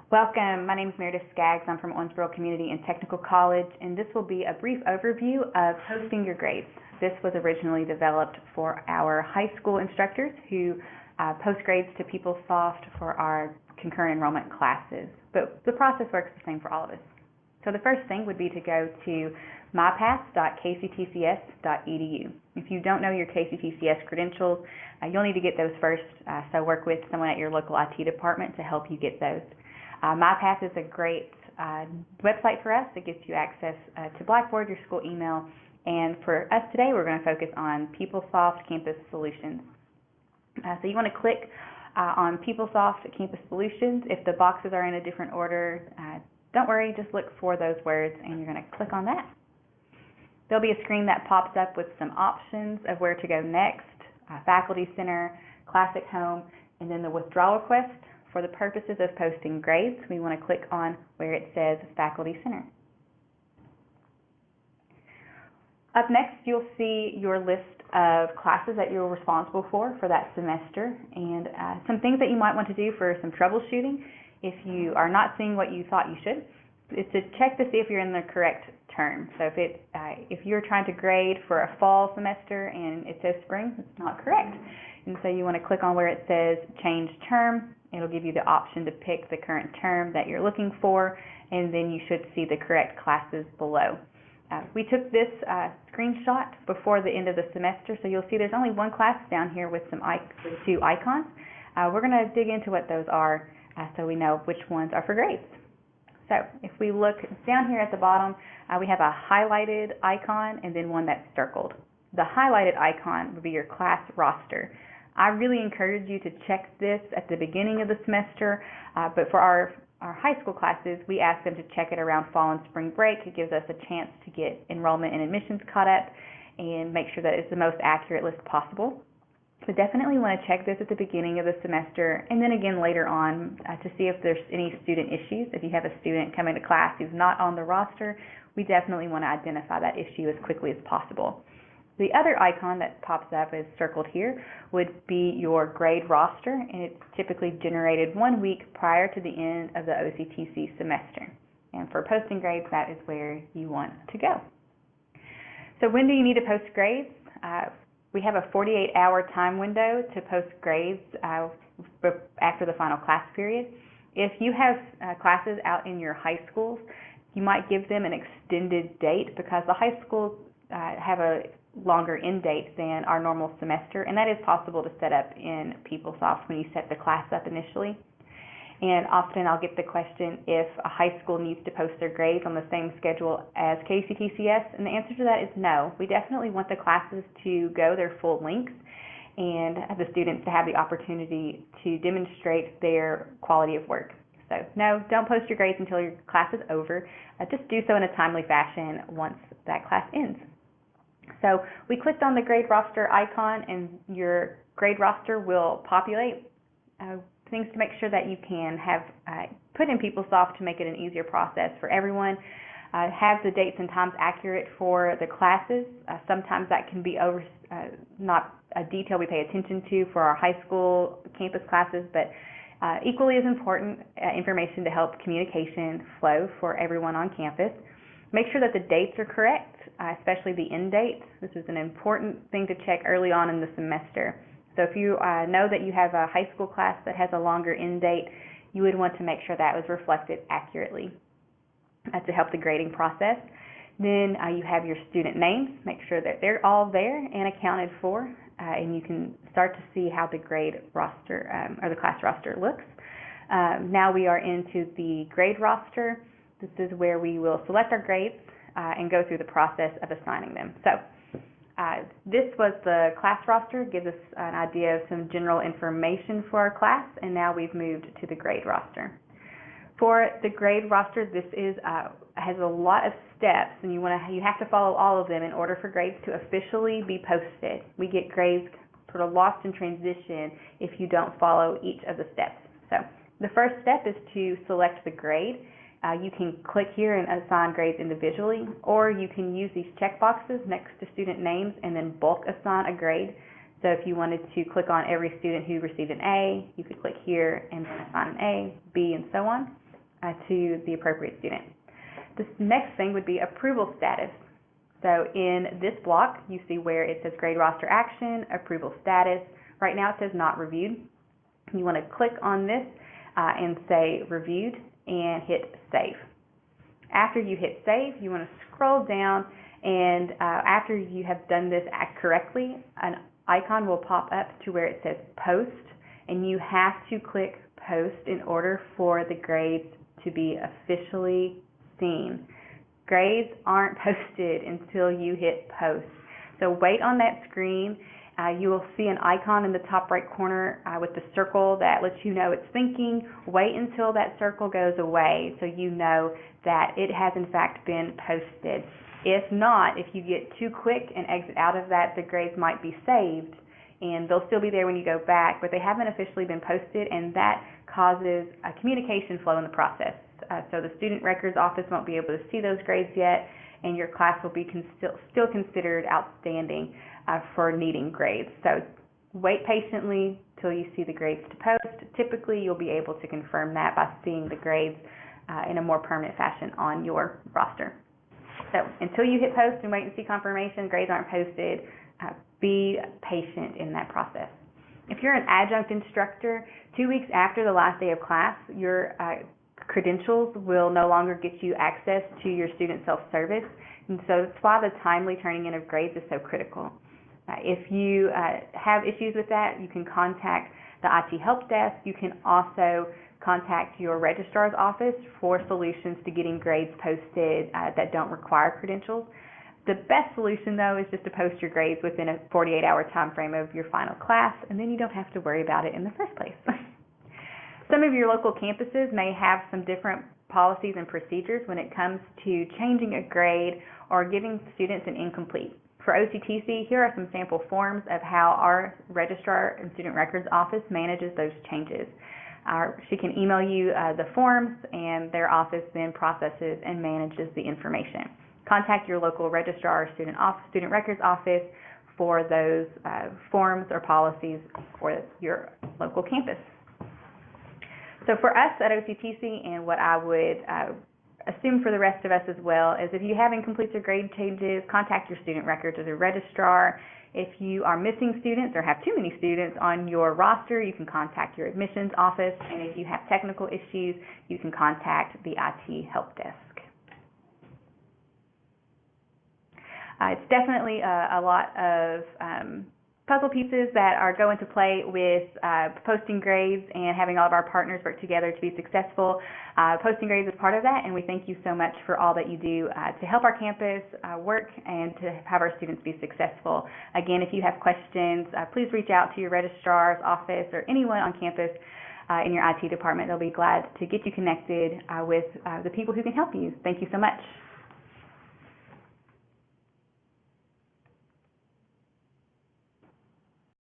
Welcome. My name is Meredith Skaggs. I'm from Owensboro Community and Technical College, and this will be a brief overview of posting your grades. This was originally developed for our high school instructors who post grades to PeopleSoft for our concurrent enrollment classes, but the process works the same for all of us. So the first thing would be to go to mypath.kctcs.edu. If you don't know your KCTCS credentials, you'll need to get those first, so work with someone at your local IT department to help you get those. MyPath is a great website for us. It gives you access to Blackboard, your school email, and for us today we're going to focus on PeopleSoft Campus Solutions. So you want to click on PeopleSoft Campus Solutions. If the boxes are in a different order, don't worry, just look for those words and you're going to click on that. There'll be a screen that pops up with some options of where to go next, Faculty Center, Classic Home, and then the withdrawal request. For the purposes of posting grades, we want to click on where it says Faculty Center. Up next, you'll see your list of classes that you're responsible for that semester, and some things that you might want to do for some troubleshooting if you are not seeing what you thought you should, is to check to see if you're in the correct term. So if you're trying to grade for a fall semester and it says spring, it's not correct. And so you want to click on where it says Change Term. It'll give you the option to pick the current term that you're looking for, and then you should see the correct classes below. We took this screenshot before the end of the semester, so you'll see there's only one class down here with two icons. We're going to dig into what those are so we know which ones are for grades. So if we look down here at the bottom, we have a highlighted icon and then one that's circled. The highlighted icon would be your class roster. I really encourage you to check this at the beginning of the semester, but for our high school classes, we ask them to check it around fall and spring break. It gives us a chance to get enrollment and admissions caught up and make sure that it's the most accurate list possible. So definitely want to check this at the beginning of the semester and then again later on to see if there's any student issues. If you have a student coming to class who's not on the roster, we definitely want to identify that issue as quickly as possible. The other icon that pops up is circled here would be your grade roster, and it's typically generated 1 week prior to the end of the OCTC semester. And for posting grades, that is where you want to go. So when do you need to post grades? We have a 48-hour time window to post grades after the final class period. If you have classes out in your high schools, you might give them an extended date because the high schools have a longer end date than our normal semester, and that is possible to set up in PeopleSoft when you set the class up initially. And often I'll get the question if a high school needs to post their grades on the same schedule as KCTCS, and the answer to that is no. We definitely want the classes to go their full length and the students to have the opportunity to demonstrate their quality of work. So no, don't post your grades until your class is over. Just do so in a timely fashion once that class ends. So we clicked on the grade roster icon and your grade roster will populate. Things to make sure that you can have put in PeopleSoft to make it an easier process for everyone. Have the dates and times accurate for the classes. Sometimes that can be not a detail we pay attention to for our high school campus classes, but equally as important information to help communication flow for everyone on campus. Make sure that the dates are correct, especially the end dates. This is an important thing to check early on in the semester. So if you know that you have a high school class that has a longer end date, you would want to make sure that was reflected accurately to help the grading process. Then you have your student names. Make sure that they're all there and accounted for, and you can start to see how the grade roster or the class roster looks. Now we are into the grade roster. This is where we will select our grades and go through the process of assigning them. So this was the class roster. It gives us an idea of some general information for our class, and now we've moved to the grade roster. For the grade roster, this has a lot of steps, and you have to follow all of them in order for grades to officially be posted. We get grades sort of lost in transition if you don't follow each of the steps. So the first step is to select the grade. You can click here and assign grades individually, or you can use these check boxes next to student names and then bulk assign a grade. So if you wanted to click on every student who received an A, you could click here and then assign an A, B, and so on. to the appropriate student. The next thing would be approval status. So in this block, you see where it says grade roster action, approval status. Right now it says not reviewed. You want to click on this and say reviewed and hit save. After you hit save, you want to scroll down, and after you have done this correctly, an icon will pop up to where it says post, and you have to click post in order for the grades to be officially seen. Grades aren't posted until you hit post. So wait on that screen. You will see an icon in the top right corner with the circle that lets you know it's thinking. Wait until that circle goes away so you know that it has in fact been posted. If not, if you get too quick and exit out of that, the grades might be saved and they'll still be there when you go back, but they haven't officially been posted, and that causes a communication flow in the process. So the student records office won't be able to see those grades yet, and your class will be still considered outstanding for needing grades. So wait patiently till you see the grades to post. Typically, you'll be able to confirm that by seeing the grades in a more permanent fashion on your roster. So until you hit post and wait and see confirmation, grades aren't posted, be patient in that process. If you're an adjunct instructor, 2 weeks after the last day of class, your credentials will no longer get you access to your student self-service, and so that's why the timely turning in of grades is so critical. If you have issues with that, you can contact the IT help desk. You can also contact your registrar's office for solutions to getting grades posted that don't require credentials. The best solution, though, is just to post your grades within a 48-hour time frame of your final class, and then you don't have to worry about it in the first place. Some of your local campuses may have some different policies and procedures when it comes to changing a grade or giving students an incomplete. For OCTC, here are some sample forms of how our registrar and student records office manages those changes. She can email you the forms, and their office then processes and manages the information. Contact your local registrar or student records office for those forms or policies for your local campus. So for us at OCTC, and what I would assume for the rest of us as well, is if you have incompletes or grade changes, contact your student records or the registrar. If you are missing students or have too many students on your roster, you can contact your admissions office. And if you have technical issues, you can contact the IT help desk. It's definitely a lot of puzzle pieces that are going to play with posting grades and having all of our partners work together to be successful. Posting grades is part of that, and we thank you so much for all that you do to help our campus work and to have our students be successful. Again, if you have questions, please reach out to your registrar's office or anyone on campus in your IT department. They'll be glad to get you connected with the people who can help you. Thank you so much.